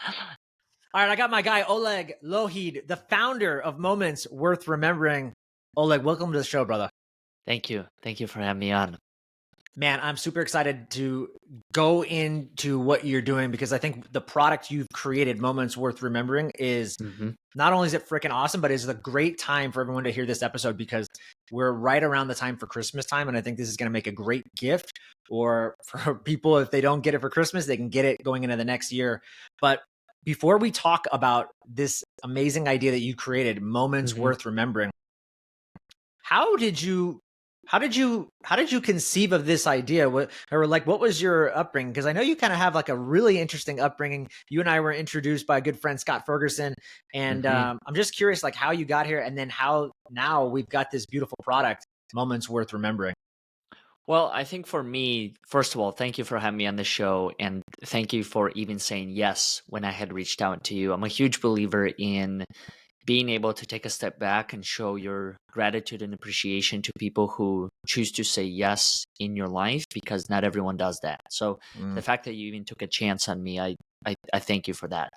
All right, I got my guy, Oleg Lougheed, the founder of Moments Worth Remembering. Oleg, welcome to the show, brother. Thank you. Thank you for having me on. Man, I'm super excited to go into what you're doing because I think the product you've created, Moments Worth Remembering, is not only is it freaking awesome, but it's a great time for everyone to hear this episode because we're right around the time for Christmas time. And I think this is going to make a great gift, or for people, if they don't get it for Christmas, they can get it going into the next year. But before we talk about this amazing idea that you created, Moments Worth Remembering, how did you conceive of this idea? What was your upbringing? Because I know you kind of have like a really interesting upbringing. You and I were introduced by a good friend, Scott Ferguson, and I'm just curious, like how you got here, and then how now we've got this beautiful product, Moments Worth Remembering. Well, I think for me, first of all, thank you for having me on the show, and thank you for even saying yes when I had reached out to you. I'm a huge believer in being able to take a step back and show your gratitude and appreciation to people who choose to say yes in your life, because not everyone does that. So the fact that you even took a chance on me, I thank you for that.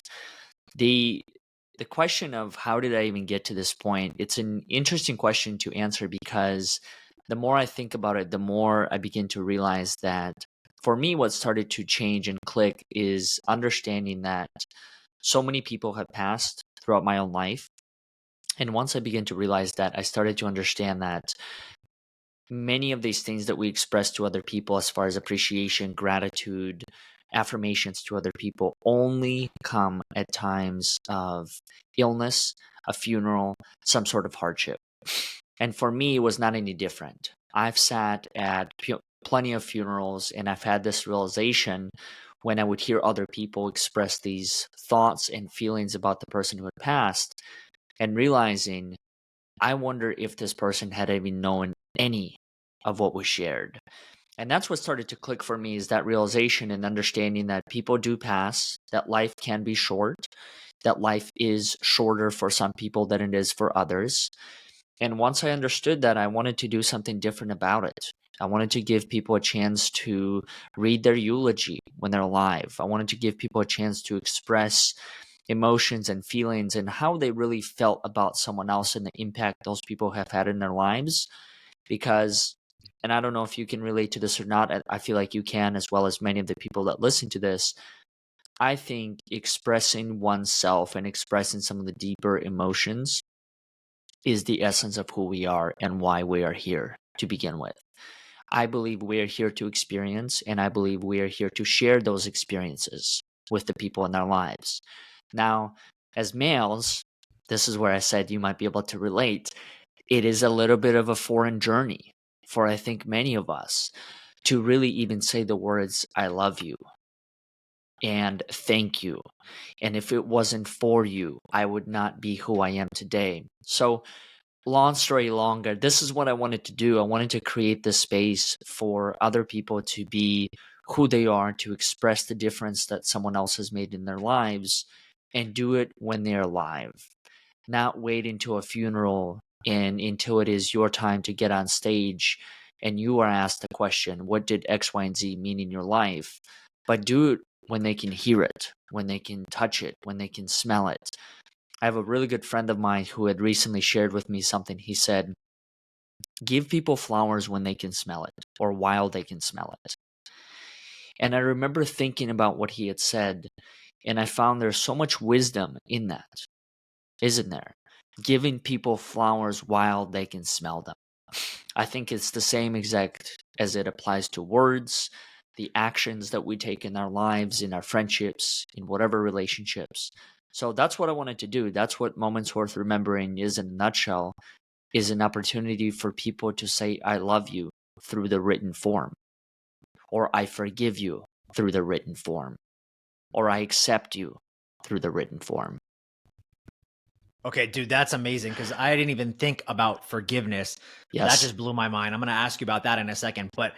The question of how did I even get to this point, it's an interesting question to answer, because the more I think about it, the more I begin to realize that for me, what started to change and click is understanding that so many people have passed throughout my own life. And once I began to realize that, I started to understand that many of these things that we express to other people, as far as appreciation, gratitude, affirmations to other people, only come at times of illness, a funeral, some sort of hardship. And for me, it was not any different. I've sat at plenty of funerals, and I've had this realization when I would hear other people express these thoughts and feelings about the person who had passed, and realizing, I wonder if this person had even known any of what was shared. And that's what started to click for me, is that realization and understanding that people do pass, that life can be short, that life is shorter for some people than it is for others. And once I understood that, I wanted to do something different about it. I wanted to give people a chance to read their eulogy when they're alive. I wanted to give people a chance to express emotions and feelings and how they really felt about someone else and the impact those people have had in their lives. Because, and I don't know if you can relate to this or not, I feel like you can, as well as many of the people that listen to this. I think expressing oneself and expressing some of the deeper emotions is the essence of who we are and why we are here to begin with. I believe we are here to experience, and I believe we are here to share those experiences with the people in our lives. Now, as males, this is where I said you might be able to relate. It is a little bit of a foreign journey for, I think, many of us to really even say the words, I love you and thank you. And if it wasn't for you, I would not be who I am today. So, long story longer, this is what I wanted to do. I wanted to create this space for other people to be who they are, to express the difference that someone else has made in their lives, and do it when they're alive. Not wait until a funeral and until it is your time to get on stage and you are asked the question, what did X, Y, and Z mean in your life? But do it when they can hear it, when they can touch it, when they can smell it. I have a really good friend of mine who had recently shared with me something. He said, give people flowers when they can smell it, or while they can smell it. And I remember thinking about what he had said, and I found there's so much wisdom in that, isn't there? Giving people flowers while they can smell them. I think it's the same exact as it applies to words, the actions that we take in our lives, in our friendships, in whatever relationships. So that's what I wanted to do. That's what Moments Worth Remembering is in a nutshell, is an opportunity for people to say, I love you through the written form, or I forgive you through the written form, or I accept you through the written form. Okay, dude, that's amazing, because I didn't even think about forgiveness. Yes. That just blew my mind. I'm going to ask you about that in a second. But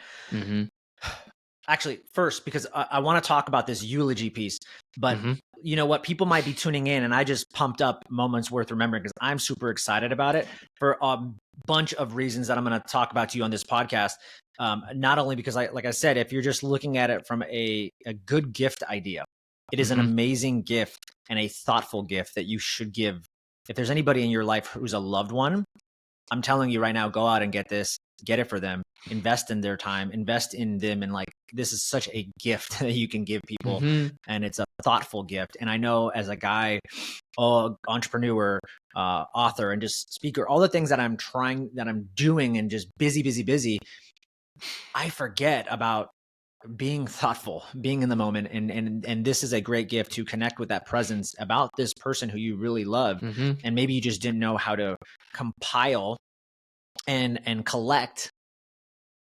actually, first, because I want to talk about this eulogy piece, but you know what? People might be tuning in, and I just pumped up Moments Worth Remembering because I'm super excited about it for a bunch of reasons that I'm going to talk about to you on this podcast. Not only because, like I said, if you're just looking at it from a good gift idea, It is an amazing gift and a thoughtful gift that you should give. If there's anybody in your life who's a loved one, I'm telling you right now, go out and get this, get it for them, invest in their time, invest in them. And like, this is such a gift that you can give people. And it's a thoughtful gift. And I know as a guy, entrepreneur, author, and just speaker, all the things that I'm doing and just busy, I forget about being thoughtful, being in the moment. And this is a great gift to connect with that presence about this person who you really love. And maybe you just didn't know how to compile and collect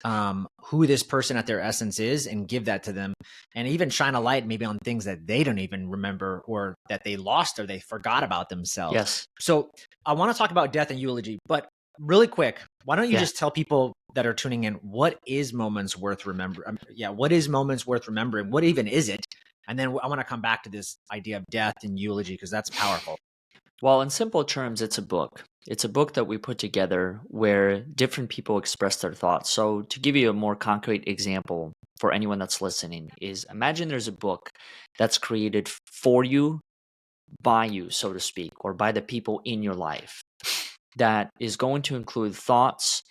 who this person at their essence is and give that to them, and even shine a light maybe on things that they don't even remember or that they lost or they forgot about themselves. Yes. So I want to talk about death and eulogy, but really quick, why don't you just tell people that are tuning in, what is moments worth remembering? What is moments worth remembering? What even is it? And then I want to come back to this idea of death and eulogy, because that's powerful. Well, in simple terms, it's a book. It's a book that we put together where different people express their thoughts. So to give you a more concrete example for anyone that's listening is, imagine there's a book that's created for you, by you, so to speak, or by the people in your life, that is going to include thoughts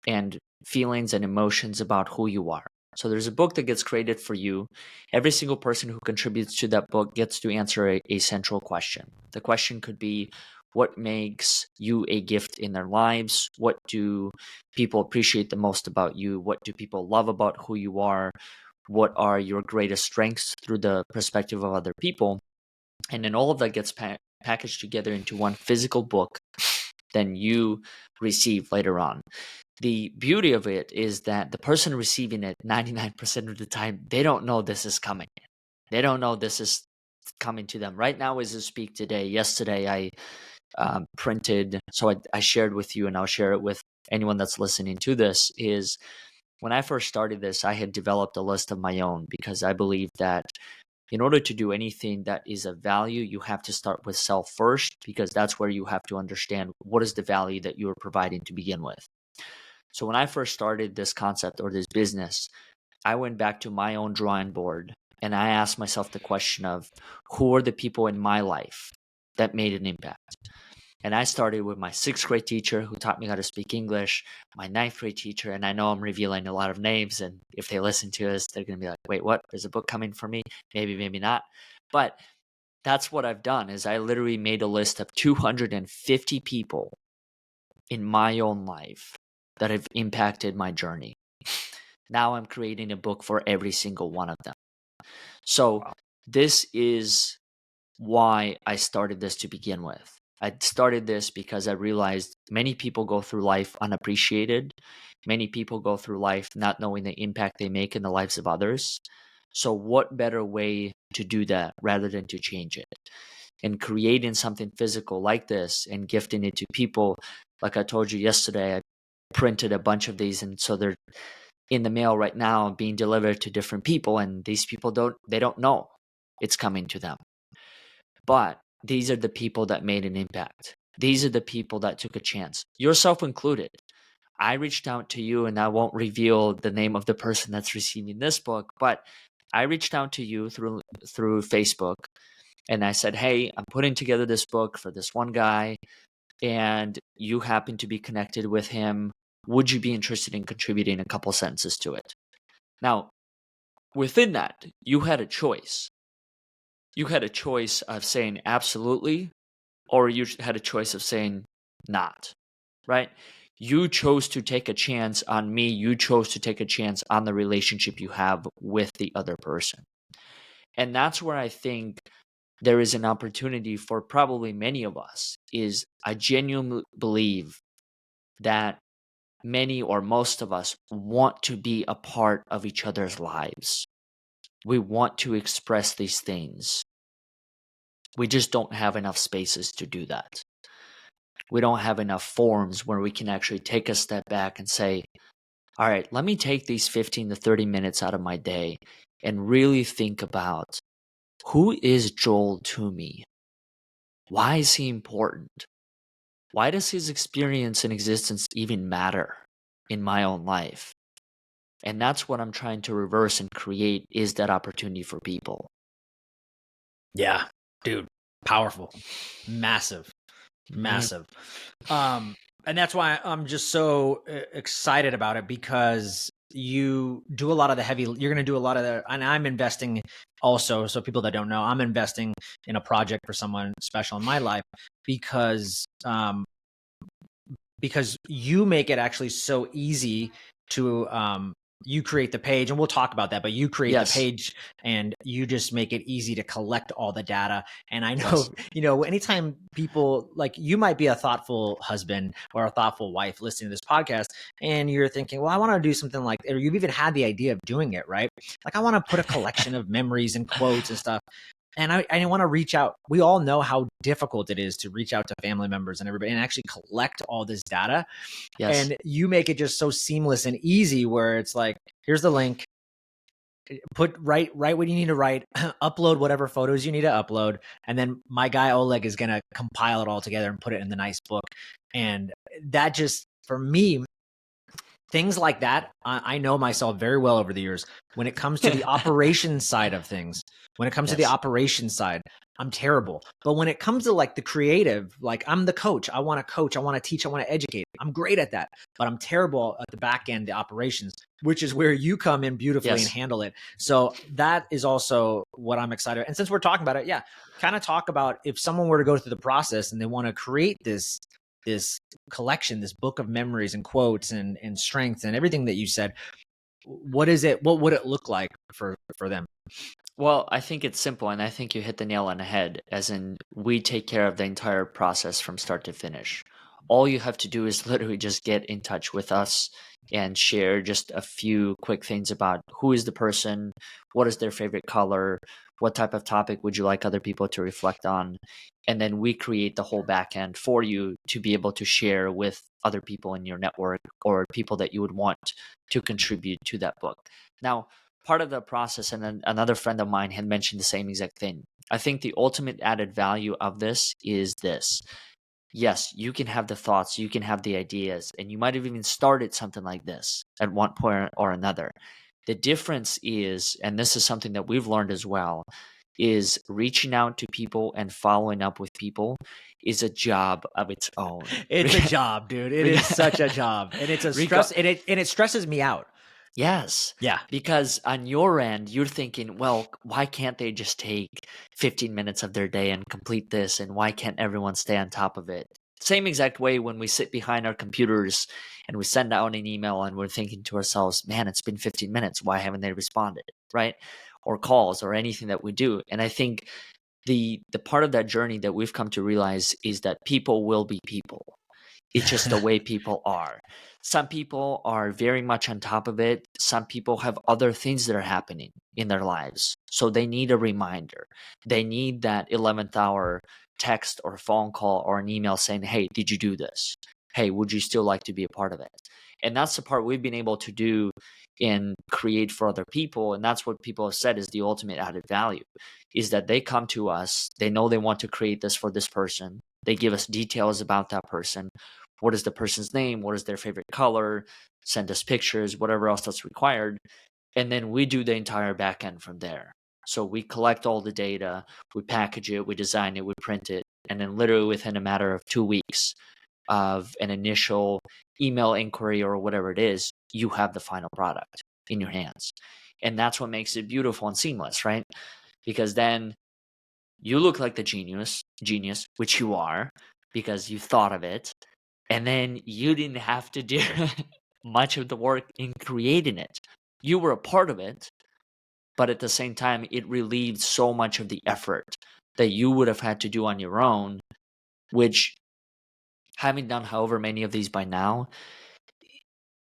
and feelings and emotions about who you are. So there's a book that gets created for you. Every single person who contributes to that book gets to answer a central question. The question could be, what makes you a gift in their lives? What do people appreciate the most about you? What do people love about who you are? What are your greatest strengths through the perspective of other people? And then all of that gets packaged together into one physical book, then you receive later on. The beauty of it is that the person receiving it 99% of the time, they don't know this is coming. They don't know this is coming to them. Right now as I speak today, yesterday I printed, so I shared with you and I'll share it with anyone that's listening to this, is when I first started this, I had developed a list of my own because I believe that in order to do anything that is of value, you have to start with self first, because that's where you have to understand what is the value that you are providing to begin with. So when I first started this concept or this business, I went back to my own drawing board and I asked myself the question of, who are the people in my life that made an impact? And I started with my 6th grade teacher who taught me how to speak English, my 9th grade teacher, and I know I'm revealing a lot of names, and if they listen to us, they're going to be like, wait, what? There's a book coming for me? Maybe, maybe not. But that's what I've done, is I literally made a list of 250 people in my own life that have impacted my journey. Now I'm creating a book for every single one of them. So this is why I started this to begin with. I started this because I realized many people go through life unappreciated. Many people go through life not knowing the impact they make in the lives of others. So what better way to do that rather than to change it? And creating something physical like this and gifting it to people. Like I told you yesterday, I printed a bunch of these, and so they're in the mail right now being delivered to different people, and these people don't know it's coming to them. But these are the people that made an impact. These are the people that took a chance, yourself included. I reached out to you, and I won't reveal the name of the person that's receiving this book, but I reached out to you through Facebook, and I said, hey, I'm putting together this book for this one guy, and you happen to be connected with him. Would you be interested in contributing a couple sentences to it? Now, within that, you had a choice. You had a choice of saying absolutely, or you had a choice of saying not, right? You chose to take a chance on me. You chose to take a chance on the relationship you have with the other person. And that's where I think there is an opportunity for probably many of us, is I genuinely believe that many or most of us want to be a part of each other's lives. We want to express these things. We just don't have enough spaces to do that. We don't have enough forums where we can actually take a step back and say, all right, let me take these 15 to 30 minutes out of my day and really think about, who is Joel to me? Why is he important? Why does his experience and existence even matter in my own life? And that's what I'm trying to reverse and create, is that opportunity for people. Yeah, dude, powerful, massive, Mhm. massive. And that's why I'm just so excited about it, because you do a lot of the heavy, you're going to do a lot of the, and I'm investing also. So people that don't know, I'm investing in a project for someone special in my life, because, because you make it actually so easy to, you create the page, and we'll talk about that, but you create the Yes. page and you just make it easy to collect all the data. And I Yes. know, anytime people, like, you might be a thoughtful husband or a thoughtful wife listening to this podcast, and you're thinking, well, I want to do something like, or you've even had the idea of doing it, right? Like, I want to put a collection of memories and quotes and stuff. And I want to reach out. We all know how difficult it is to reach out to family members and everybody and actually collect all this data. Yes. And you make it just so seamless and easy, where it's like, here's the link, write what you need to write, upload whatever photos you need to upload, and then my guy Oleg is going to compile it all together and put it in the nice book. And that just, for me, things like that, I know myself very well over the years. When it comes to the operations side of things, Yes. I'm terrible. But when it comes to like the creative, like, I'm the coach. I want to coach. I want to teach. I want to educate. I'm great at that. But I'm terrible at the back end, the operations, which is where you come in beautifully and Yes. handle it. So that is also what I'm excited about. And since we're talking about it, yeah, kind of talk about, if someone were to go through the process and they want to create this collection, this book of memories and quotes and strengths and everything that you said, what is it? What would it look like for them? Well, I think it's simple, and I think you hit the nail on the head, as in we take care of the entire process from start to finish. All you have to do is literally just get in touch with us and share just a few quick things about who is the person, what is their favorite color, what type of topic would you like other people to reflect on, and then we create the whole back end for you to be able to share with other people in your network or people that you would want to contribute to that book. Now, part of the process, and then another friend of mine had mentioned the same exact thing. I think the ultimate added value of this is this. Yes, you can have the thoughts, you can have the ideas, and you might have even started something like this at one point or another. The difference is, and this is something that we've learned as well, is reaching out to people and following up with people is a job of its own. It's a job, dude. It is such a job, and it's a stress, and it stresses me out. Yes. Yeah. Because on your end, you're thinking, well, why can't they just take 15 minutes of their day and complete this? And why can't everyone stay on top of it? Same exact way when we sit behind our computers and we send out an email and we're thinking to ourselves, man, it's been 15 minutes. Why haven't they responded? Right? Or calls or anything that we do. And I think the part of that journey that we've come to realize is that people will be people. It's just the way people are. Some people are very much on top of it. Some people have other things that are happening in their lives. So they need a reminder. They need that 11th hour text or phone call or an email saying, hey, did you do this? Hey, would you still like to be a part of it? And that's the part we've been able to do and create for other people. And that's what people have said is the ultimate added value is that they come to us. They know they want to create this for this person. They give us details about that person. What is the person's name? What is their favorite color? Send us pictures, whatever else that's required. And then we do the entire back end from there. So we collect all the data, we package it, we design it, we print it. And then literally within a matter of 2 weeks of an initial email inquiry or whatever it is, you have the final product in your hands. And that's what makes it beautiful and seamless, right? Because then you look like the genius, which you are, because you thought of it. And then you didn't have to do much of the work in creating it. You were a part of it, but at the same time, it relieved so much of the effort that you would have had to do on your own, which, having done however many of these by now,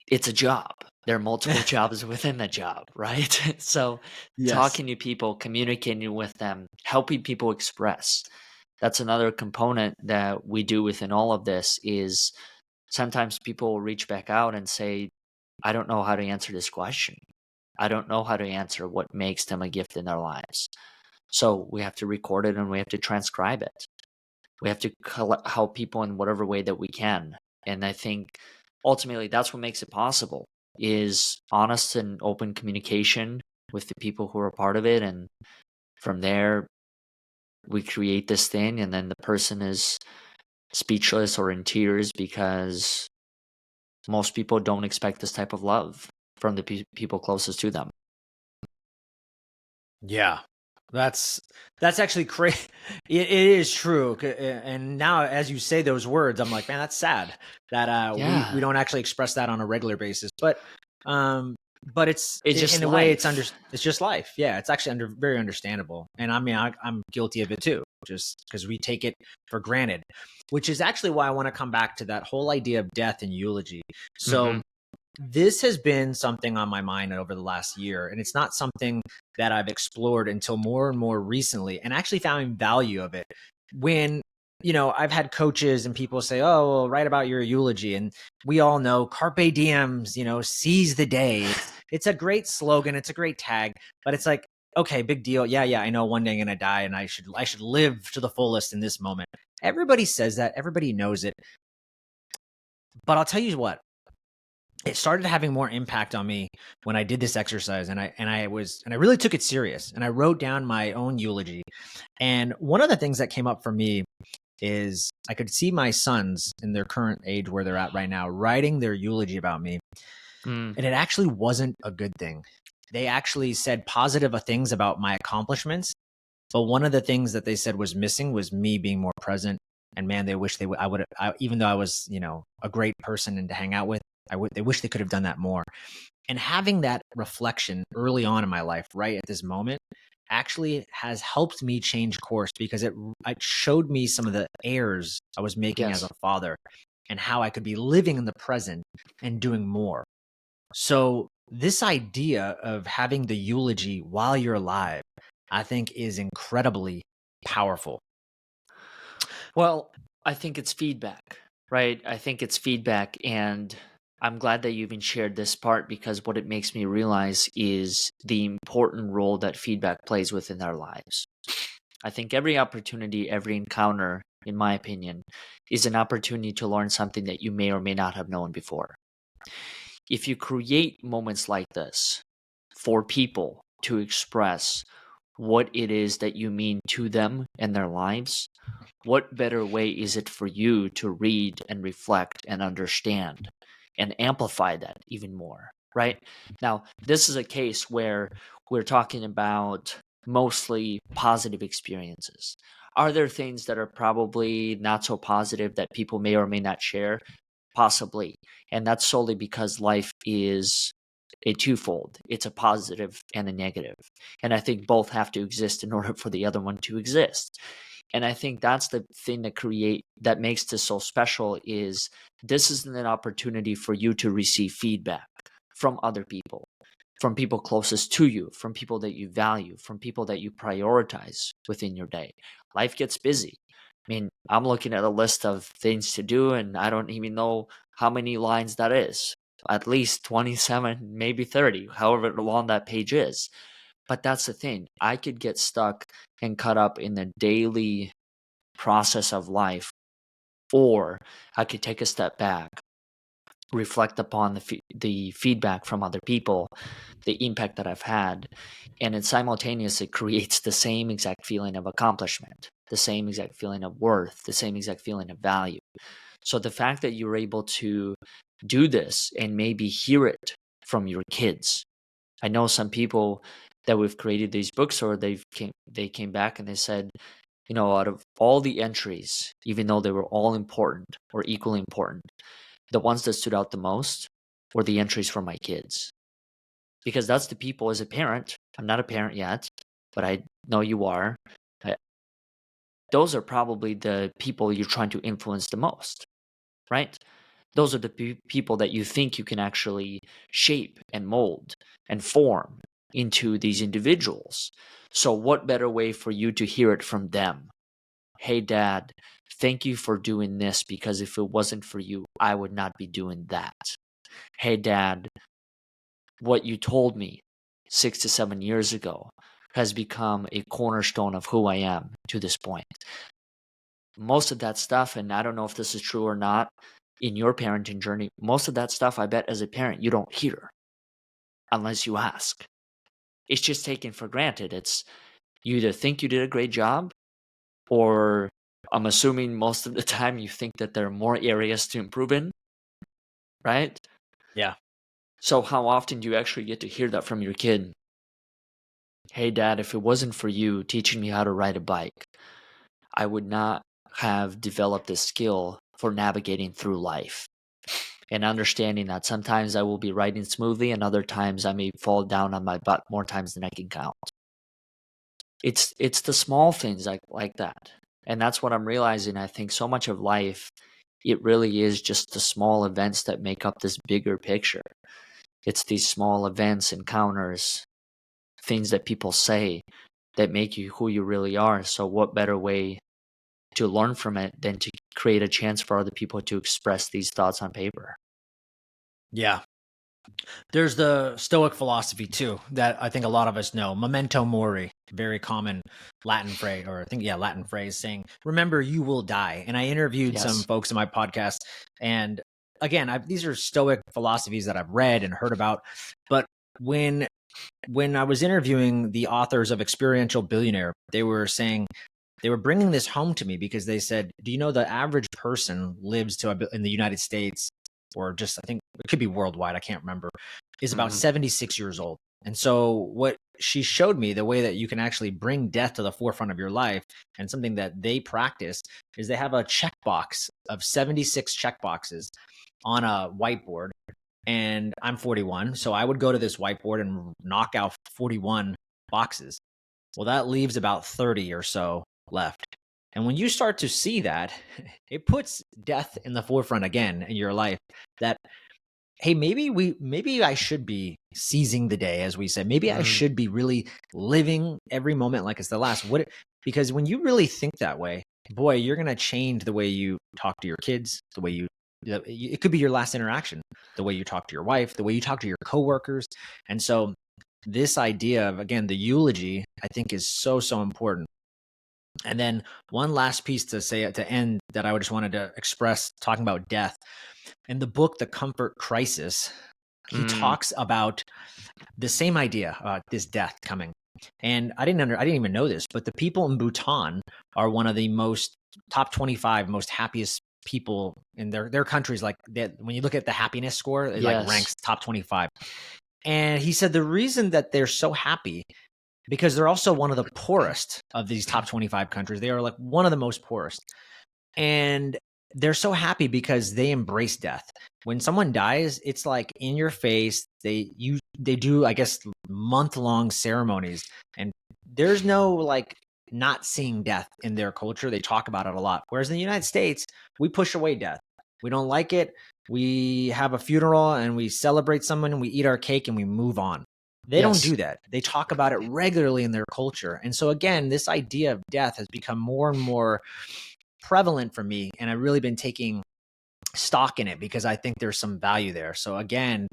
it's a job. There are multiple jobs within the job, right? So Yes. talking to people, communicating with them, helping people express. That's another component that we do within all of this is sometimes people will reach back out and say, I don't know how to answer this question. I don't know how to answer what makes them a gift in their lives. So we have to record it and we have to transcribe it. We have to help people in whatever way that we can. And I think ultimately that's what makes it possible is honest and open communication with the people who are a part of it. And from there, we create this thing, and then the person is speechless or in tears because most people don't expect this type of love from the people closest to them. Yeah. That's actually crazy. It is true. And now as you say those words, I'm like, man, that's sad that we Yeah. don't actually express that on a regular basis. But It's just in a way life. it's just life. Yeah, it's actually very understandable. And I mean, I'm guilty of it too, just because we take it for granted, which is actually why I want to come back to that whole idea of death and eulogy. Mm-hmm. So this has been something on my mind over the last year, and it's not something that I've explored until more and more recently, and actually found value of it. When, I've had coaches and people say, oh, well, write about your eulogy. And we all know carpe diems, seize the day. It's a great slogan. It's a great tag, but it's like, okay, big deal. Yeah. I know one day I'm going to die, and I should live to the fullest in this moment. Everybody says that. Everybody knows it. But I'll tell you what, it started having more impact on me when I did this exercise, and I really took it serious, and I wrote down my own eulogy. And one of the things that came up for me is I could see my sons in their current age where they're at right now writing their eulogy about me, Mm. and it actually wasn't a good thing. They actually said positive things about my accomplishments, but one of the things that they said was missing was me being more present. And man, they wish I would, even though I was, a great person and to hang out with, they wish they could have done that more. And having that reflection early on in my life, right at this moment, actually has helped me change course, because it showed me some of the errors I was making as a Yes. father and how I could be living in the present and doing more. So this idea of having the eulogy while you're alive, I think, is incredibly powerful. Well, I think it's feedback, right? I think it's feedback. And I'm glad that you even shared this part, because what it makes me realize is the important role that feedback plays within our lives. I think every opportunity, every encounter, in my opinion, is an opportunity to learn something that you may or may not have known before. If you create moments like this for people to express what it is that you mean to them and their lives, what better way is it for you to read and reflect and understand and amplify that even more, right? Now, this is a case where we're talking about mostly positive experiences. Are there things that are probably not so positive that people may or may not share? Possibly. And that's solely because life is a twofold. It's a positive and a negative. And I think both have to exist in order for the other one to exist. And I think that's the thing that makes this so special, is this is an opportunity for you to receive feedback from other people, from people closest to you, from people that you value, from people that you prioritize within your day. Life gets busy. I mean, I'm looking at a list of things to do, and I don't even know how many lines that is. At least 27, maybe 30, however long that page is. But that's the thing. I could get stuck and caught up in the daily process of life, or I could take a step back, reflect upon the feedback from other people, the impact that I've had, and it simultaneously creates the same exact feeling of accomplishment, the same exact feeling of worth, the same exact feeling of value. So the fact that you're able to do this and maybe hear it from your kids. I know some people that we've created these books, or they came back and they said, out of all the entries, even though they were all important or equally important, the ones that stood out the most were the entries from my kids. Because that's the people, as a parent, I'm not a parent yet, but I know you are. Those are probably the people you're trying to influence the most, right? Those are the people that you think you can actually shape and mold and form into these individuals. So what better way for you to hear it from them? Hey, Dad, thank you for doing this, because if it wasn't for you, I would not be doing that. Hey, Dad, what you told me 6 to 7 years ago has become a cornerstone of who I am to this point. Most of that stuff, and I don't know if this is true or not in your parenting journey, most of that stuff, I bet as a parent, you don't hear unless you ask. It's just taken for granted. It's, you either think you did a great job, or I'm assuming most of the time you think that there are more areas to improve in, right? Yeah. So how often do you actually get to hear that from your kid? Hey, Dad, if it wasn't for you teaching me how to ride a bike, I would not have developed this skill for navigating through life. And understanding that sometimes I will be riding smoothly and other times I may fall down on my butt more times than I can count. It's the small things like that. And that's what I'm realizing. I think so much of life, it really is just the small events that make up this bigger picture. It's these small events, encounters, things that people say that make you who you really are. So what better way to learn from it than to create a chance for other people to express these thoughts on paper? Yeah. There's the Stoic philosophy too that I think a lot of us know. Memento mori, very common Latin phrase, or I think Latin phrase saying, "Remember, you will die." And I interviewed some Yes. folks in my podcast, and again, these are Stoic philosophies that I've read and heard about. But when I was interviewing the authors of Experiential Billionaire, they were saying they were bringing this home to me because they said, "Do you know the average person lives to in the United States, or just I think it could be worldwide, I can't remember, is about Mm-hmm. 76 years old." And so what she showed me, the way that you can actually bring death to the forefront of your life, and something that they practice, is they have a checkbox of 76 checkboxes on a whiteboard. And I'm 41, so I would go to this whiteboard and knock out 41 boxes. Well, that leaves about 30 or so left. And when you start to see that, it puts death in the forefront again in your life. That, hey, maybe I should be seizing the day, as we said. Maybe I Mm, should be really living every moment like it's the last. Because when you really think that way, boy, you're gonna change the way you talk to your kids, the way it could be your last interaction, the way you talk to your wife, the way you talk to your coworkers. And so this idea of, again, the eulogy, I think, is so, so important. And then one last piece to say at the end that I just wanted to express, talking about death. In the book, The Comfort Crisis, he mm, talks about the same idea about this death coming. And I didn't even know this, but the people in Bhutan are one of the most top 25 most happiest people in their countries. Like that, when you look at the happiness score, it like yes. ranks top 25. And he said the reason that they're so happy, because they're also one of the poorest of these top 25 countries. They are like one of the most poorest. And they're so happy because they embrace death. When someone dies, it's like in your face. They do, I guess, month-long ceremonies, and there's no like not seeing death in their culture. They talk about it a lot. Whereas in the United States, we push away death. We don't like it. We have a funeral and we celebrate someone and we eat our cake and we move on. They don't Yes. do that. They talk about it regularly in their culture. And so again, this idea of death has become more and more prevalent for me, and I've really been taking stock in it because I think there's some value there. So again,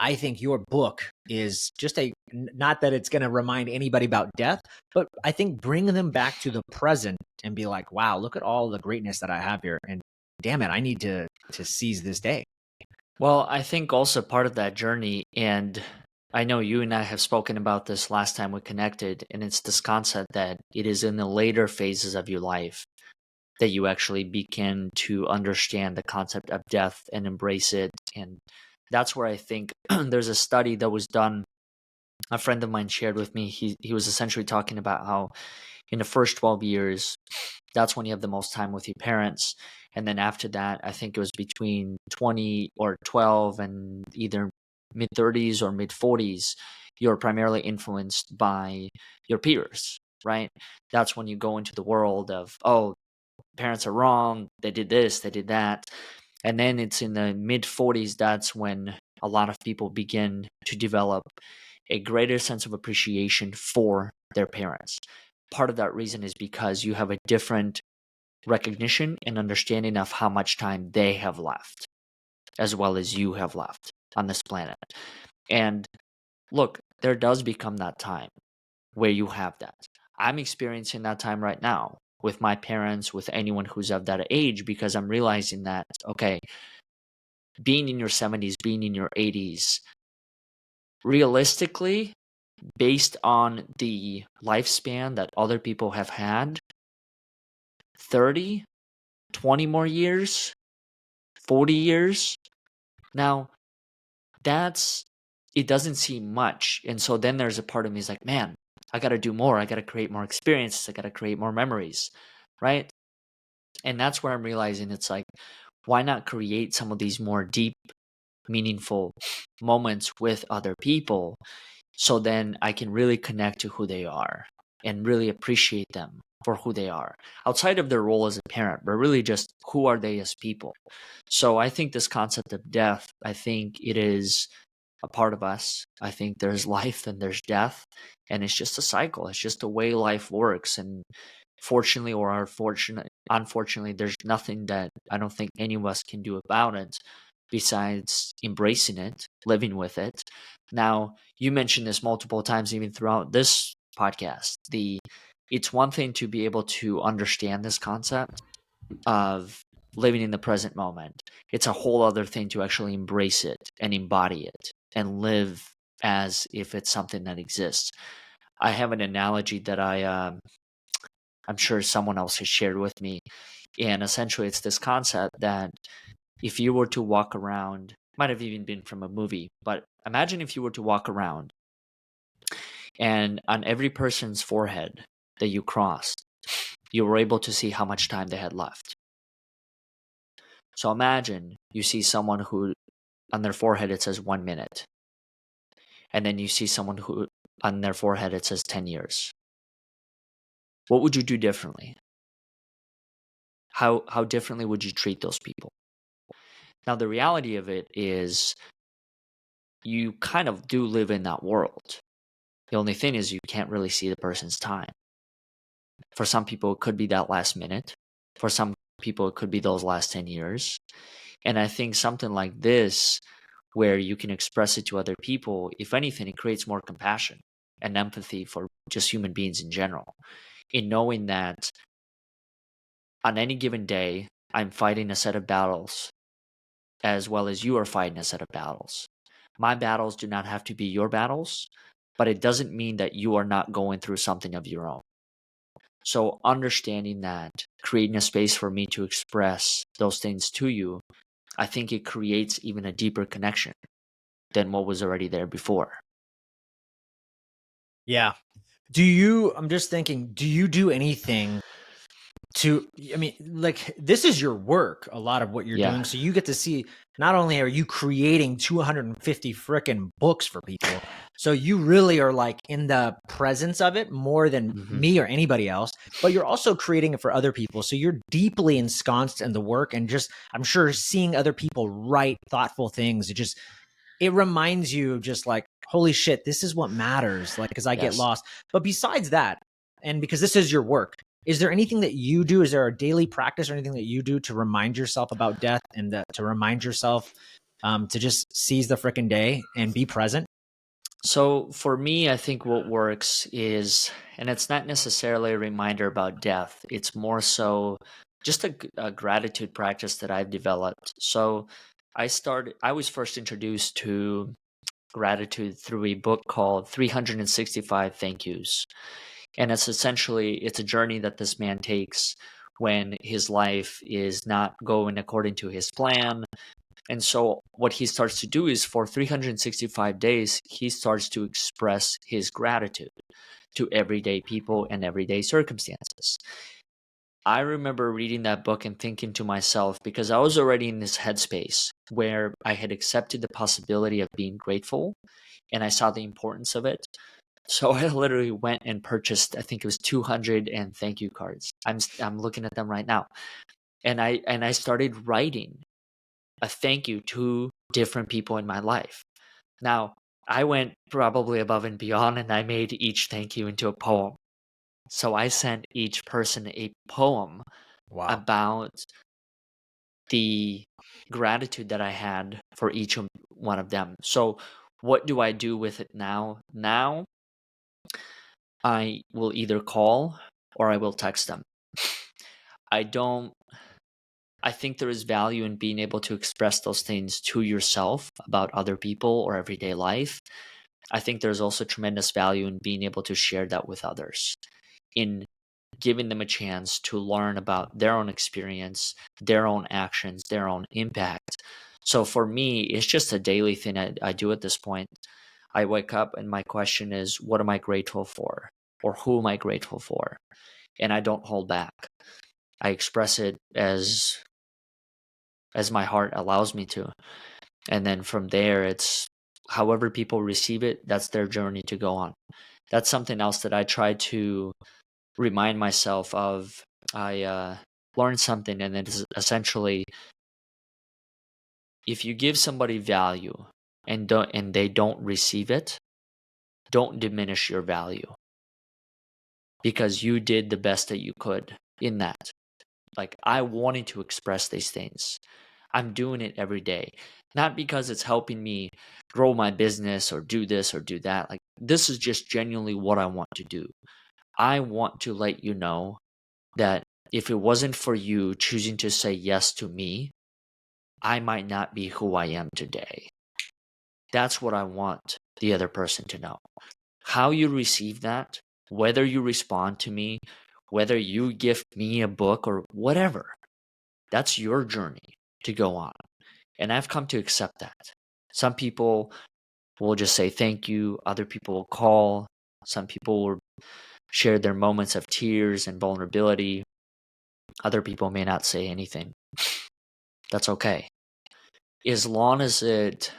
I think your book is just not that it's going to remind anybody about death, but I think bring them back to the present and be like, wow, look at all the greatness that I have here, and damn it, I need to seize this day. Well, I think also part of that journey, and I know you and I have spoken about this last time we connected, and it's this concept that it is in the later phases of your life that you actually begin to understand the concept of death and embrace it. And that's where I think there's a study that was done. A friend of mine shared with me. He was essentially talking about how in the first 12 years, that's when you have the most time with your parents. And then after that, I think it was between 20 or 12 and either mid 30s or mid 40s, you're primarily influenced by your peers, right? That's when you go into the world of, oh, parents are wrong, they did this, they did that. And then it's in the mid 40s, that's when a lot of people begin to develop a greater sense of appreciation for their parents. Part of that reason is because you have a different recognition and understanding of how much time they have left, as well as you have left on this planet. And look, there does become that time where you have that. I'm experiencing that time right now with my parents, with anyone who's of that age, because I'm realizing that, okay, being in your 70s, being in your 80s, realistically, based on the lifespan that other people have had, 30, 20 more years, 40 years. Now, it doesn't seem much. And so then there's a part of me is like, man, I got to do more. I got to create more experiences. I got to create more memories, right? And that's where I'm realizing it's like, why not create some of these more deep, meaningful moments with other people, so then I can really connect to who they are and really appreciate them for who they are outside of their role as a parent, but really just who are they as people. So I think this concept of death, I think it is a part of us. I think there's life and there's death, and it's just a cycle. It's just the way life works. And fortunately or unfortunately, there's nothing that I don't think any of us can do about it besides embracing it, living with it. Now, you mentioned this multiple times, even throughout this podcast. It's one thing to be able to understand this concept of living in the present moment. It's a whole other thing to actually embrace it and embody it and live as if it's something that exists. I have an analogy that I'm sure someone else has shared with me, and essentially it's this concept that if you were to walk around, might have even been from a movie, but imagine if you were to walk around and on every person's forehead that you crossed, you were able to see how much time they had left. So imagine you see someone who on their forehead it says 1 minute, and then you see someone who on their forehead it says 10 years. What would you do differently? How differently would you treat those people? Now, the reality of it is you kind of do live in that world. The only thing is you can't really see the person's time. For some people, it could be that last minute. For some people, it could be those last 10 years. And I think something like this, where you can express it to other people, if anything, it creates more compassion and empathy for just human beings in general. In knowing that on any given day, I'm fighting a set of battles as well as you are fighting a set of battles. My battles do not have to be your battles, but it doesn't mean that you are not going through something of your own. So understanding that, creating a space for me to express those things to you, I think it creates even a deeper connection than what was already there before. Yeah. I'm just thinking, do you do anything I mean, like, this is your work, a lot of what you're doing. So you get to see, not only are you creating 250 freaking books for people, so you really are like in the presence of it more than me or anybody else, but you're also creating it for other people. So you're deeply ensconced in the work, and just, I'm sure seeing other people write thoughtful things, it reminds you just like, holy shit, this is what matters. Like, cause I get lost. But besides that, and because this is your work, is there anything that you do? Is there a daily practice or anything that you do to remind yourself about death and to remind yourself to just seize the freaking day and be present? So for me, I think what works is, and it's not necessarily a reminder about death, it's more so just a gratitude practice that I've developed. So I was first introduced to gratitude through a book called 365 Thank Yous. And it's a journey that this man takes when his life is not going according to his plan. And so what he starts to do is for 365 days, he starts to express his gratitude to everyday people and everyday circumstances. I remember reading that book and thinking to myself, because I was already in this headspace where I had accepted the possibility of being grateful and I saw the importance of it. So I literally went and purchased, I think it was 200 and thank you cards. I'm looking at them right now. And I started writing a thank you to different people in my life. Now, I went probably above and beyond and I made each thank you into a poem. So I sent each person a poem about the gratitude that I had for each one of them. So what do I do with it now? Now I will either call or I will text them. I think there is value in being able to express those things to yourself about other people or everyday life. I think there's also tremendous value in being able to share that with others, in giving them a chance to learn about their own experience, their own actions, their own impact. So for me, it's just a daily thing I do at this point. I wake up and my question is, what am I grateful for? Or who am I grateful for? And I don't hold back. I express it as my heart allows me to. And then from there, it's however people receive it, that's their journey to go on. That's something else that I try to remind myself of. I learned something, and it's essentially, if you give somebody value and they don't receive it, don't diminish your value, because you did the best that you could in that. Like, I wanted to express these things. I'm doing it every day, not because it's helping me grow my business or do this or do that. Like, this is just genuinely what I want to do. I want to let you know that if it wasn't for you choosing to say yes to me, I might not be who I am today. That's what I want the other person to know. How you receive that, whether you respond to me, whether you gift me a book or whatever, that's your journey to go on. And I've come to accept that. Some people will just say thank you. Other people will call. Some people will share their moments of tears and vulnerability. Other people may not say anything. That's okay. As long as it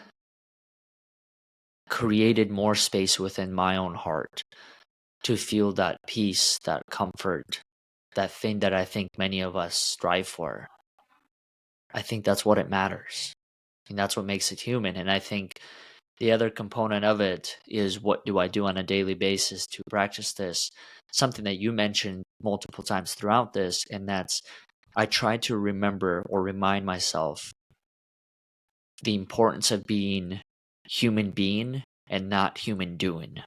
created more space within my own heart to feel that peace, that comfort, that thing that I think many of us strive for, I think that's what it matters. And that's what makes it human. And I think the other component of it is, what do I do on a daily basis to practice this? Something that you mentioned multiple times throughout this, and that's, I try to remember or remind myself the importance of being human being and not human doing.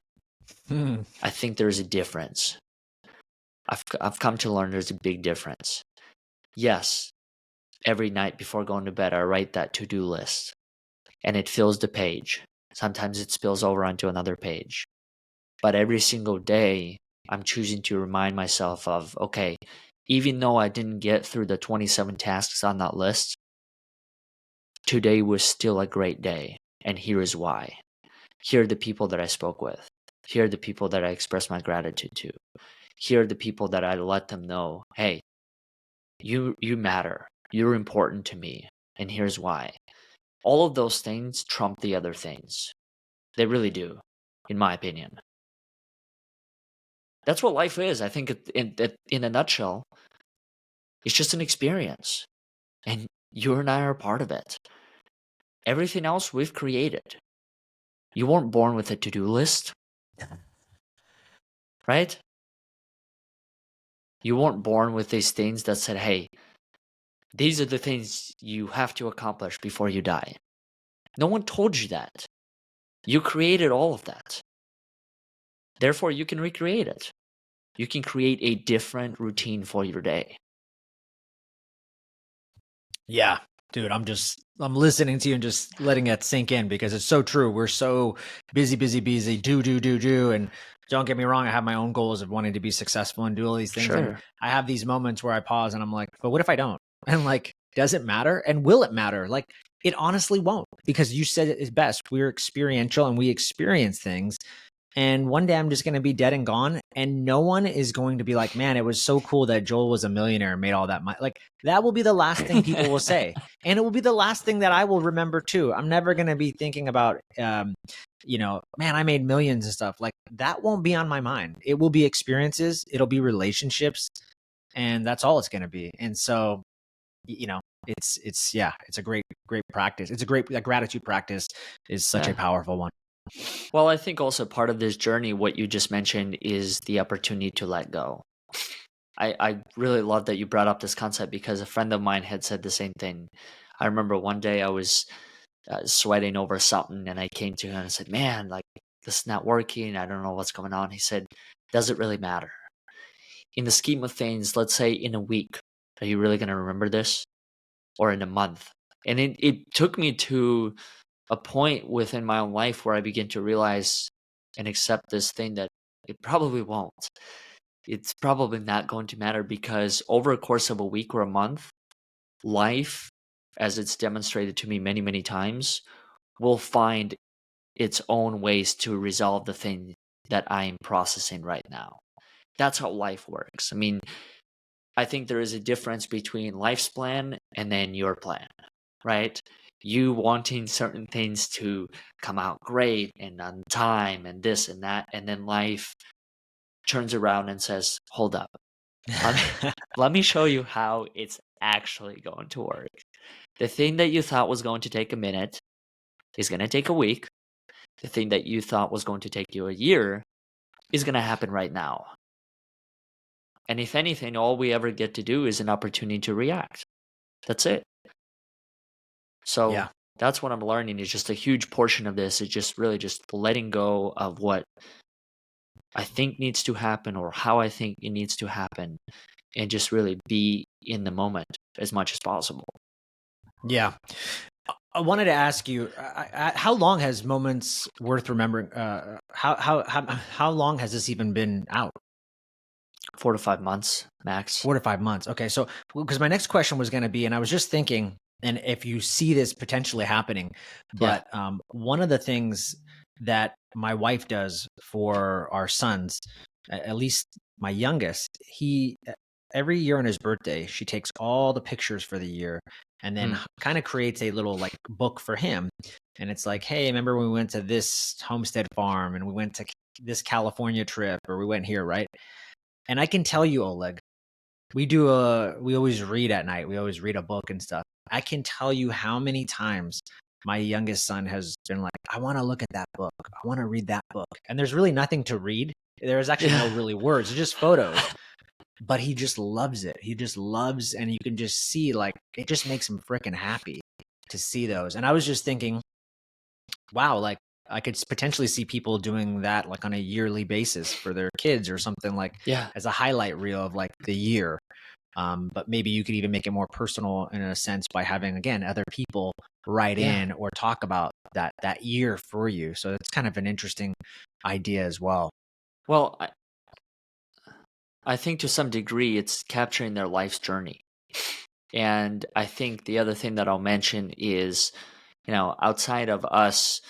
I think there's a difference. I've come to learn there's a big difference. Yes, every night before going to bed, I write that to-do list, and it fills the page. Sometimes it spills over onto another page. But every single day, I'm choosing to remind myself of, okay, even though I didn't get through the 27 tasks on that list, today was still a great day. And here is why. Here are the people that I spoke with. Here are the people that I expressed my gratitude to. Here are the people that I let them know, hey, you matter. You're important to me. And here's why. All of those things trump the other things. They really do, in my opinion. That's what life is. I think in a nutshell, it's just an experience. And you and I are a part of it. Everything else we've created. You weren't born with a to-do list, right? You weren't born with these things that said, hey, these are the things you have to accomplish before you die. No one told you that. You created all of that. Therefore, you can recreate it. You can create a different routine for your day. Yeah, dude, I'm listening to you and just letting it sink in, because it's so true. We're so busy, do. And don't get me wrong, I have my own goals of wanting to be successful and do all these things. Sure. And I have these moments where I pause and I'm like, but what if I don't? And like, does it matter? And will it matter? Like, it honestly won't, because you said it is best. We're experiential and we experience things. And one day I'm just going to be dead and gone. And no one is going to be like, man, it was so cool that Joel was a millionaire and made all that money. Like, that will be the last thing people will say. And it will be the last thing that I will remember too. I'm never going to be thinking about, man, I made millions and stuff. Like, that won't be on my mind. It will be experiences. It'll be relationships. And that's all it's going to be. And so, it's a great practice. It's a great gratitude practice is such a powerful one. Well, I think also part of this journey, what you just mentioned, is the opportunity to let go. I really love that you brought up this concept, because a friend of mine had said the same thing. I remember one day I was sweating over something, and I came to him and I said, man, like, this is not working. I don't know what's going on. He said, does it really matter? In the scheme of things, let's say in a week, are you really going to remember this? Or in a month? And it took me to a point within my own life where I began to realize and accept this thing that it probably won't. it's probably not going to matter, because over a course of a week or a month, life, as it's demonstrated to me many, many times, will find its own ways to resolve the thing that I am processing right now. That's how life works. I mean, I think there is a difference between life's plan and then your plan, right? You wanting certain things to come out great and on time and this and that, and then life turns around and says, hold up, let me, let me show you how it's actually going to work. The thing that you thought was going to take a minute is going to take a week. The thing that you thought was going to take you a year is going to happen right now. And if anything, all we ever get to do is an opportunity to react. That's it. So Yeah. that's what I'm learning, is just a huge portion of this is just really just letting go of what I think needs to happen or how I think it needs to happen, and just really be in the moment as much as possible. Yeah. I wanted to ask you, how long has Moments Worth Remembering? How long has this even been out? 4 to 5 months max. 4 to 5 months. Okay, so because my next question was going to be, and I was just thinking, and if you see this potentially happening, but one of the things that my wife does for our sons, at least my youngest, he every year on his birthday, she takes all the pictures for the year and then kind of creates a little like book for him. And it's like, hey, remember when we went to this homestead farm and we went to this California trip, or we went here, right? And I can tell you, Oleg, we always read at night. We always read a book and stuff. I can tell you how many times my youngest son has been like, I want to look at that book. I want to read that book. And there's really nothing to read. There's actually no really words. It's just photos. But he just loves it. He just loves, and you can just see, like, it just makes him freaking happy to see those. And I was just thinking, wow, like, I could potentially see people doing that like on a yearly basis for their kids or something, like as a highlight reel of like the year. But maybe you could even make it more personal in a sense by having, again, other people write in or talk about that year for you. So it's kind of an interesting idea as well. Well, I think to some degree it's capturing their life's journey. And I think the other thing that I'll mention is, outside of us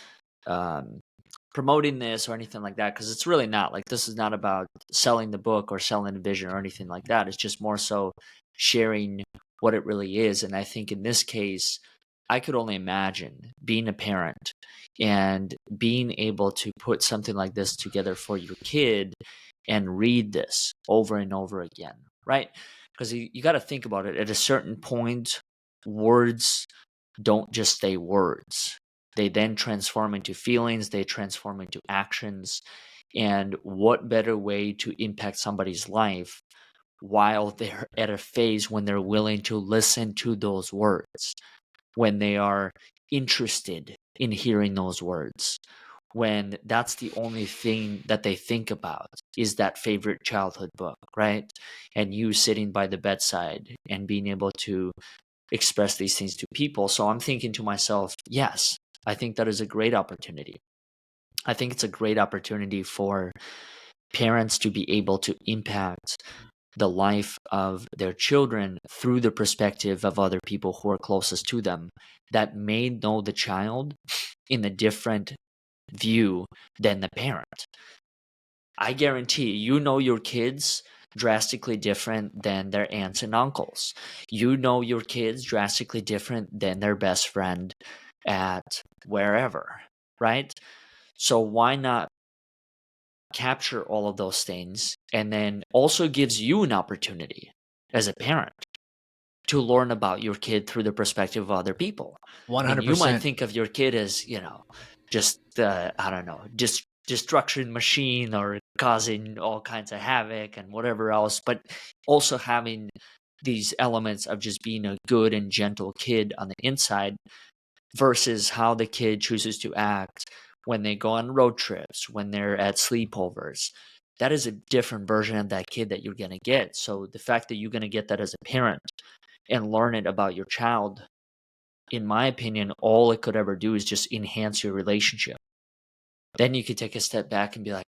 promoting this or anything like that, because it's really not, like, this is not about selling the book or selling the vision or anything like that. It's just more so sharing what it really is. And I think in this case, I could only imagine being a parent and being able to put something like this together for your kid and read this over and over again, right? Because you got to think about it. At a certain point, words don't just stay words. They then transform into feelings, they transform into actions. And what better way to impact somebody's life while they're at a phase when they're willing to listen to those words, when they are interested in hearing those words, when that's the only thing that they think about is that favorite childhood book, right? And you sitting by the bedside and being able to express these things to people. So I'm thinking to myself, yes, I think that is a great opportunity. I think it's a great opportunity for parents to be able to impact the life of their children through the perspective of other people who are closest to them that may know the child in a different view than the parent. I guarantee you know your kids drastically different than their aunts and uncles. You know your kids drastically different than their best friend at wherever, right? So why not capture all of those things, and then also gives you an opportunity as a parent to learn about your kid through the perspective of other people. And you might 100%. think of your kid as, just I don't know, just destruction machine or causing all kinds of havoc and whatever else, but also having these elements of just being a good and gentle kid on the inside, versus how the kid chooses to act when they go on road trips, when they're at sleepovers. That is a different version of that kid that you're going to get. So the fact that you're going to get that as a parent and learn it about your child, in my opinion, all it could ever do is just enhance your relationship. Then you could take a step back and be like,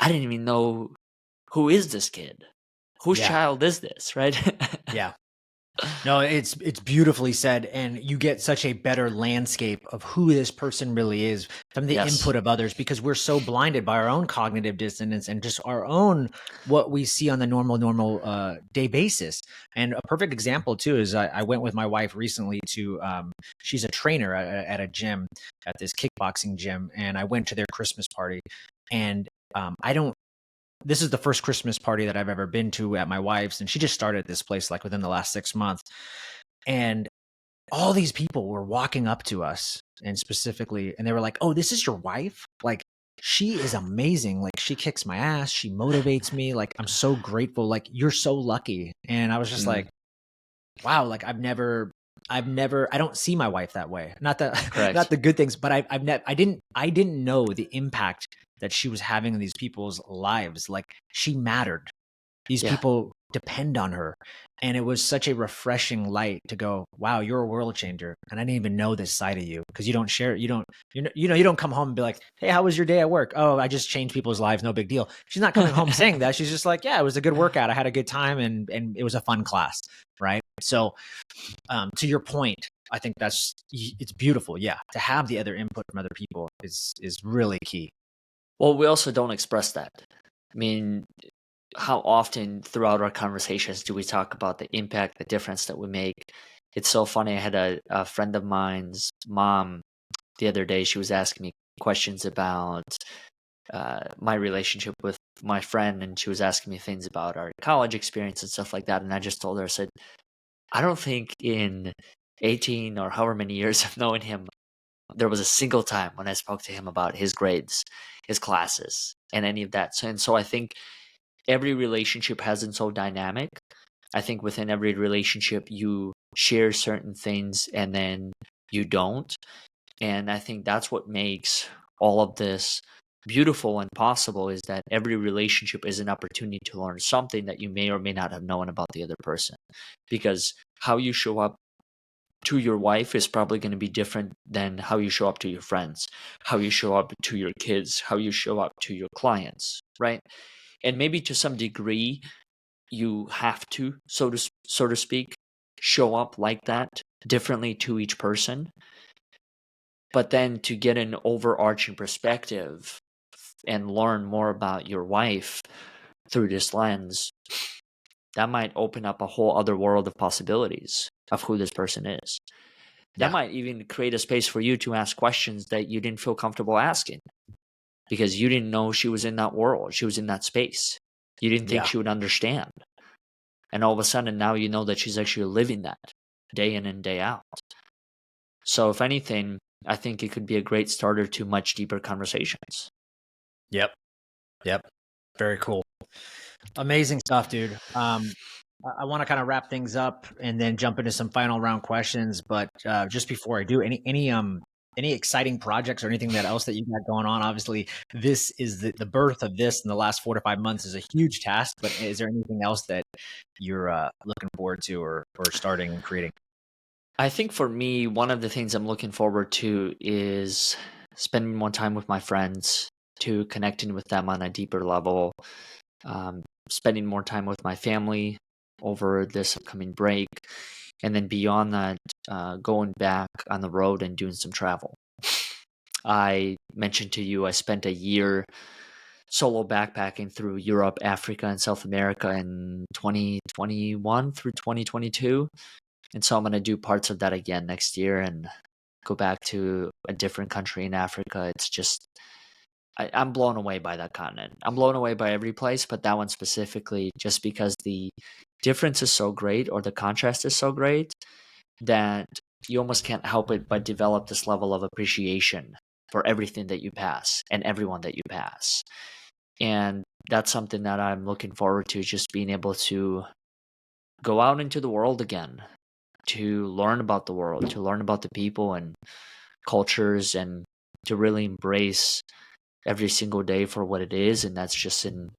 I didn't even know who is this kid? Whose Yeah. child is this, right? Yeah. No, it's beautifully said, and you get such a better landscape of who this person really is from the Yes. input of others, because we're so blinded by our own cognitive dissonance and just our own what we see on the normal day basis. And a perfect example too is I went with my wife recently to she's a trainer at a gym, at this kickboxing gym, and I went to their Christmas party, and I don't. This is the first Christmas party that I've ever been to at my wife's, and she just started this place like within the last 6 months. And all these people were walking up to us, and specifically, and they were like, "Oh, this is your wife? Like, she is amazing. Like, she kicks my ass. She motivates me. Like, I'm so grateful. Like, you're so lucky." And I was just like, wow, like I don't see my wife that way. Not that, Correct. not the good things, but I didn't know the impact that she was having in these people's lives. Like, she mattered. These Yeah. people depend on her. And it was such a refreshing light to go, wow, you're a world changer. And I didn't even know this side of you, because you don't share it. You don't come home and be like, "Hey, how was your day at work?" "Oh, I just changed people's lives. No big deal." She's not coming home saying that. She's just like, "Yeah, it was a good workout. I had a good time, and it was a fun class." Right. So, to your point, I think it's beautiful. Yeah. To have the other input from other people is really key. Well, we also don't express that. I mean, how often throughout our conversations do we talk about the impact, the difference that we make? It's so funny. I had a friend of mine's mom the other day. She was asking me questions about my relationship with my friend, and she was asking me things about our college experience and stuff like that. And I just told her, I said, I don't think in 18 or however many years of knowing him, there was a single time when I spoke to him about his grades, his classes, and any of that. So I think every relationship has its own dynamic. I think within every relationship, you share certain things and then you don't. And I think that's what makes all of this beautiful and possible, is that every relationship is an opportunity to learn something that you may or may not have known about the other person. Because how you show up to your wife is probably going to be different than how you show up to your friends, how you show up to your kids, how you show up to your clients, right? And maybe to some degree, you have to, so to speak, show up like that differently to each person. But then to get an overarching perspective and learn more about your wife through this lens, that might open up a whole other world of possibilities of who this person is. That might even create a space for you to ask questions that you didn't feel comfortable asking, because you didn't know she was in that world. She was in that space. You didn't think she would understand. And all of a sudden now you know that she's actually living that day in and day out. So if anything, I think it could be a great starter to much deeper conversations. Yep. Very cool. Amazing stuff, dude. I want to kind of wrap things up and then jump into some final round questions. But just before I do, any exciting projects or anything else that you got going on? Obviously, this is the birth of this in the last 4 to 5 months is a huge task. But is there anything else that you're looking forward to or starting and creating? I think for me, one of the things I'm looking forward to is spending more time with my friends, to connecting with them on a deeper level, spending more time with my family over this upcoming break, and then beyond that, going back on the road and doing some travel. I mentioned to you I spent a year solo backpacking through Europe, Africa, and South America in 2021 through 2022. And so I'm going to do parts of that again next year and go back to a different country in Africa. It's just, I'm blown away by that continent. I'm blown away by every place, but that one specifically, just because the difference is so great, or the contrast is so great, that you almost can't help it but develop this level of appreciation for everything that you pass and everyone that you pass. And that's something that I'm looking forward to, just being able to go out into the world again, to learn about the world, to learn about the people and cultures, and to really embrace every single day for what it is. And that's just an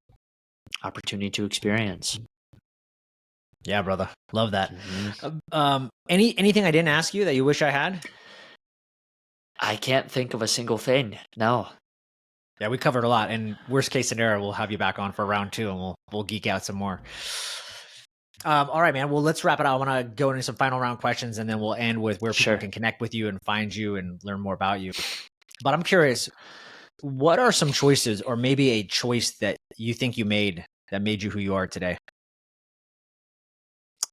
opportunity to experience. Yeah, brother. Love that. Anything I didn't ask you that you wish I had? I can't think of a single thing. No. Yeah, we covered a lot. And worst case scenario, we'll have you back on for round 2 and we'll geek out some more. All right, man. Well, let's wrap it up. I want to go into some final round questions and then we'll end with where people can connect with you and find you and learn more about you. But I'm curious, what are some choices or maybe a choice that you think you made that made you who you are today?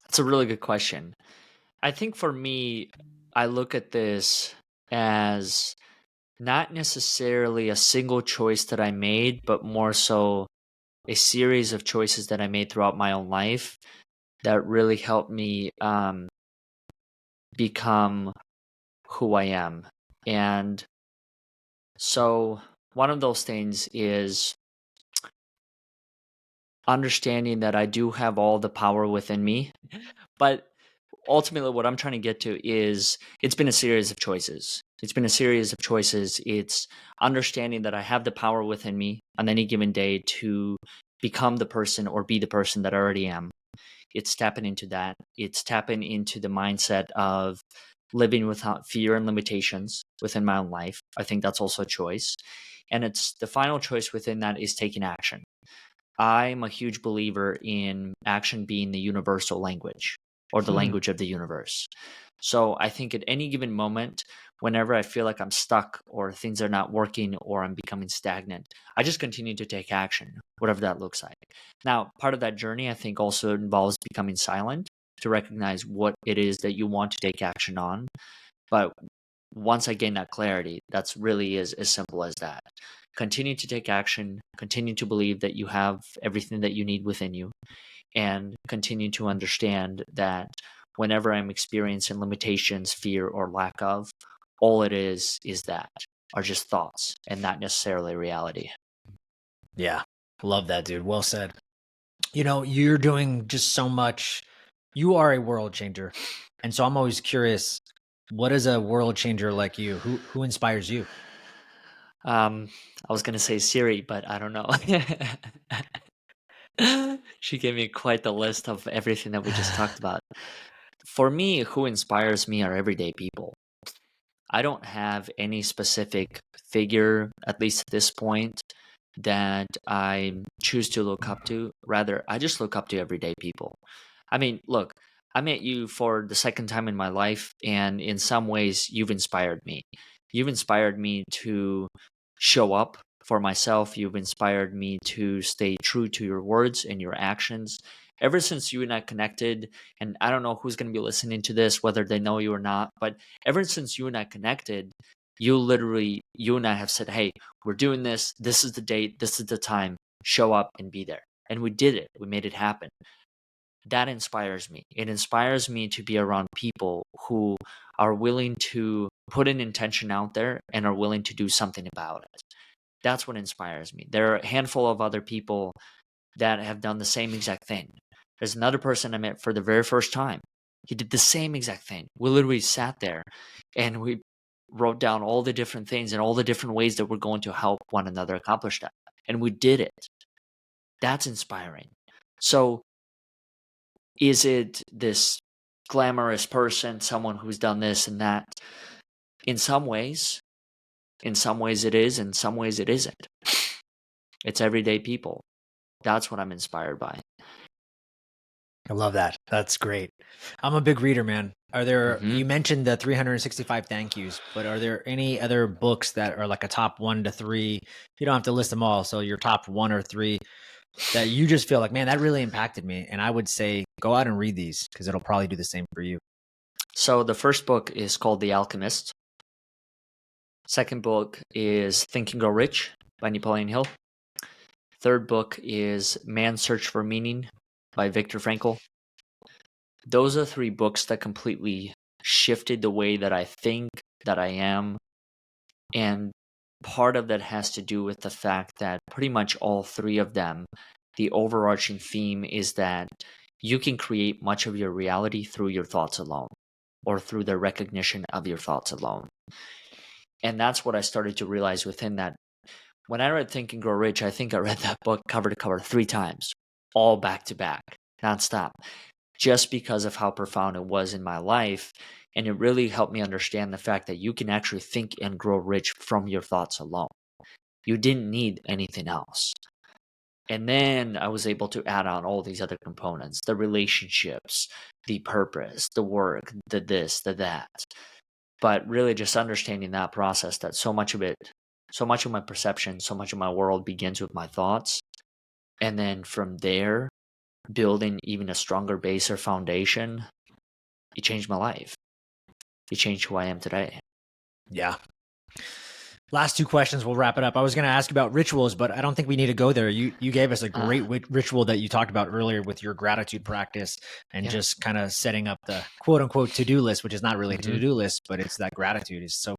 That's a really good question. I think for me, I look at this as not necessarily a single choice that I made, but more so a series of choices that I made throughout my own life that really helped me become who I am. And so one of those things is understanding that I do have all the power within me. But ultimately, what I'm trying to get to is it's been a series of choices. It's understanding that I have the power within me on any given day to become the person or be the person that I already am. It's tapping into that. It's tapping into the mindset of living without fear and limitations within my own life. I think that's also a choice. And it's the final choice within that is taking action. I'm a huge believer in action being the universal language or the language of the universe. So I think at any given moment, whenever I feel like I'm stuck or things are not working or I'm becoming stagnant, I just continue to take action, whatever that looks like. Now, part of that journey, I think, also involves becoming silent to recognize what it is that you want to take action on. But once I gain that clarity, that's really as simple as that. Continue to take action, continue to believe that you have everything that you need within you, and continue to understand that whenever I'm experiencing limitations, fear, or lack of, all it is that are just thoughts and not necessarily reality. Yeah. Love that, dude. Well said. You're doing just so much. You are a world changer. And so I'm always curious, what is a world changer like you? Who inspires you? I was going to say Siri, but I don't know. She gave me quite the list of everything that we just talked about. For me, who inspires me are everyday people. I don't have any specific figure, at least at this point, that I choose to look up to. Rather, I just look up to everyday people. I mean, look, I met you for the second time in my life, and in some ways, you've inspired me. You've inspired me to show up for myself. You've inspired me to stay true to your words and your actions. Ever since you and I connected, and I don't know who's going to be listening to this, whether they know you or not, but ever since you and I connected, you and I have said, hey, we're doing this. This is the date. This is the time. Show up and be there. And we did it. We made it happen. That inspires me. It inspires me to be around people who are willing to put an intention out there and are willing to do something about it. That's what inspires me. There are a handful of other people that have done the same exact thing. There's another person I met for the very first time. He did the same exact thing. We literally sat there and we wrote down all the different things and all the different ways that we're going to help one another accomplish that. And we did it. That's inspiring. So is it this glamorous person, someone who's done this and that? In some ways it is, in some ways it isn't. It's everyday people. That's what I'm inspired by. I love that. That's great. I'm a big reader, man. You mentioned the 365 thank yous, but are there any other books that are like a top 1 to 3? You don't have to list them all. So your top 1 or 3 that you just feel like, man, that really impacted me. And I would say go out and read these because it'll probably do the same for you. So the first book is called The Alchemist. Second book is Think and Grow Rich by Napoleon Hill. Third book is Man's Search for Meaning by Viktor Frankl. Those are 3 books that completely shifted the way that I think, that I am. And part of that has to do with the fact that pretty much all 3 of them, the overarching theme is that you can create much of your reality through your thoughts alone, or through the recognition of your thoughts alone. And that's what I started to realize within that. When I read Think and Grow Rich, I think I read that book cover to cover 3 times, all back to back, nonstop, just because of how profound it was in my life. And it really helped me understand the fact that you can actually think and grow rich from your thoughts alone. You didn't need anything else. And then I was able to add on all these other components, the relationships, the purpose, the work, the this, the that. But really just understanding that process, that so much of my perception, so much of my world begins with my thoughts. And then from there, building even a stronger base or foundation, it changed my life. It changed who I am today. Yeah. Last two questions, we'll wrap it up. I was going to ask about rituals, but I don't think we need to go there. You gave us a great ritual that you talked about earlier with your gratitude practice and just kind of setting up the quote unquote to-do list, which is not really a to-do list, but it's that gratitude is so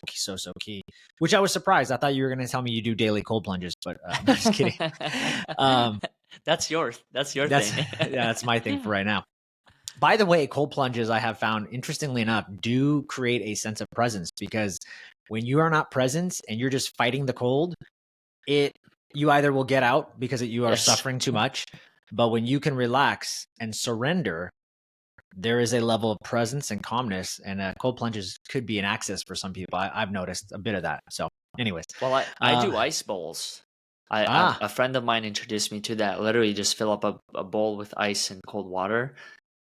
key, which I was surprised. I thought you were going to tell me you do daily cold plunges, but I'm just kidding. That's your thing. Yeah, that's my thing for right now. By the way, cold plunges, I have found, interestingly enough, do create a sense of presence, because when you are not present and you're just fighting the cold, you either will get out because you are suffering too much, but when you can relax and surrender, there is a level of presence and calmness, and cold plunges could be an access for some people. I've noticed a bit of that. So anyways. Well, I do ice bowls. A friend of mine introduced me to that. Literally just fill up a bowl with ice and cold water,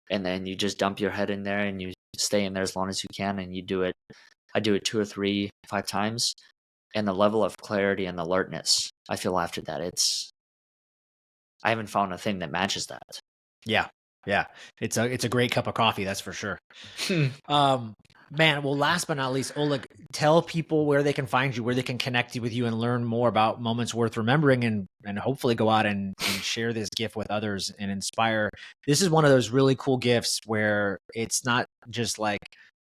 and then you just dump your head in there and you stay in there as long as you can, and you do it. I do it 2 or 3, 5 times, and the level of clarity and alertness I feel after that, I haven't found a thing that matches that. Yeah. It's a great cup of coffee, that's for sure. Man, well, last but not least, Oleg, tell people where they can find you, where they can connect with you and learn more about Moments Worth Remembering, and hopefully go out and share this gift with others and inspire. This is one of those really cool gifts where it's not just like,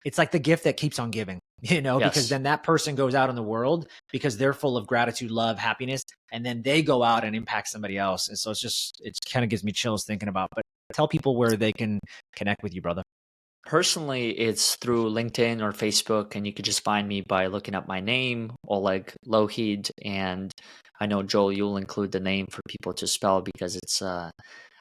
it's like the gift that keeps on giving, because then that person goes out in the world because they're full of gratitude, love, happiness, and then they go out and impact somebody else. And so it kind of gives me chills thinking about, but tell people where they can connect with you, brother. Personally, it's through LinkedIn or Facebook, and you could just find me by looking up my name, Oleg Lougheed, and I know, Joel, you'll include the name for people to spell, because it's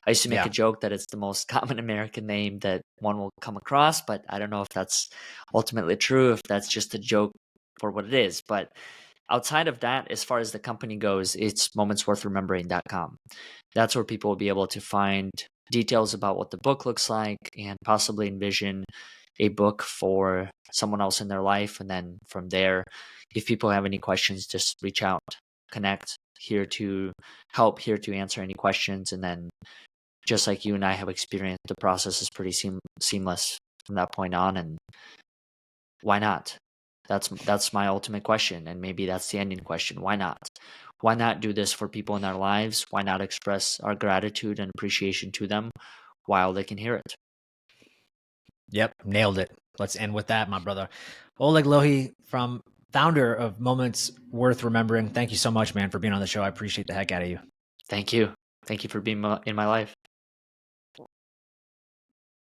I used to make a joke that it's the most common American name that one will come across, but I don't know if that's ultimately true, if that's just a joke for what it is. But outside of that, as far as the company goes, it's momentsworthremembering.com. That's where people will be able to find details about what the book looks like and possibly envision a book for someone else in their life. And then from there, if people have any questions, just reach out, connect, here to help, here to answer any questions. And then just like you and I have experienced, the process is pretty seamless from that point on. And why not? That's my ultimate question. And maybe that's the ending question. Why not? Why not do this for people in their lives? Why not express our gratitude and appreciation to them while they can hear it? Yep, nailed it. Let's end with that, my brother. Oleg Lougheed, founder of Moments Worth Remembering. Thank you so much, man, for being on the show. I appreciate the heck out of you. Thank you. Thank you for being in my life.